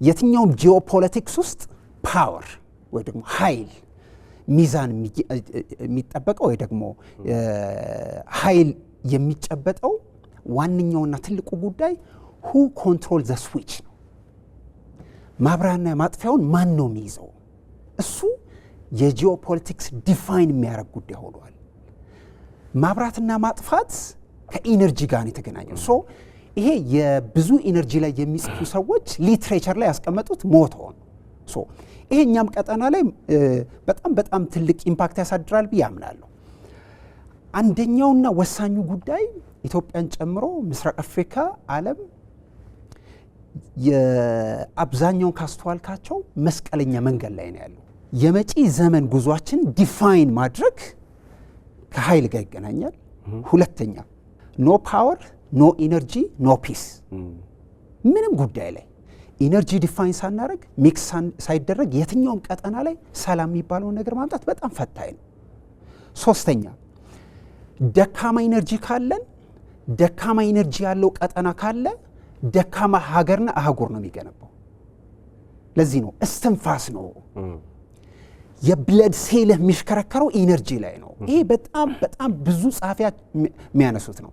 የትኛውም ጂኦፖለቲክስ ውስጥ ፓወር ወይ ደግሞ ኃይል ሚዛን የሚጠበቀው ወይ ደግሞ ኃይል የሚጨበጠው ዋንኛውና ትልቁ ጉዳይ who control the switch ነው። ማብራና ማጥፊያውን ማን ነው የሚይዘው? እሱ የጂኦፖለቲክስ ዲፋይን የሚያደርግ ጉዳይ ሆኗል። ማብራትና ማጥፋት ከኢነርጂ ጋር የተገናኘው ሶ ይሄ የብዙ ኢነርጂ ላይ የሚጽፉ ሰዎች ሊትሬቸር ላይ ያስቀመጡት ሞቶ ነው። ሶ ይሄኛም ቀጠና ላይ በጣም ትልቅ ኢምፓክት ያሳድራል ብዬ አምናለሁ። አንደኛውና ወሳኙ ጉዳይ ኢትዮጵያን ጨምሮ ምስራቅ አፍሪካ ዓለም የአብዛኛውን ካስተዋልካቸው መስቀለኛ መንገድ ላይ ነው ያለው። የመጪ ዘመን ጉዟችን ዲፋይን ማድረግ ከኃይል ጋር ይገናኛል። ሁለተኛ ኖ ፓወር ኖ ኢነርጂ ኖ ፒስ። ምንም ጉዳይ ላይ ኢነርጂ ዲፋይን ሳናደርግ ሚክስ ሳይደረግ የትኛውም ቀጠና ላይ ሰላም የሚባለውን ነገር ማምጣት በጣም ፈታኝ ነው። ሶስተኛ ደካማ ኢነርጂ ካለን ደካማ ኢነርጂ ያለው ቀጠና ካለ ደካማ ሀገርና አህጉር ነው የሚገነባው። ለዚህ ነው እስትንፋስ ነው የብለድ ሴልህ የሚሽከረከረው ኢነርጂ ላይ ነው። ይሄ በጣም ብዙ ጸሐፊዎች የሚያነሱት ነው።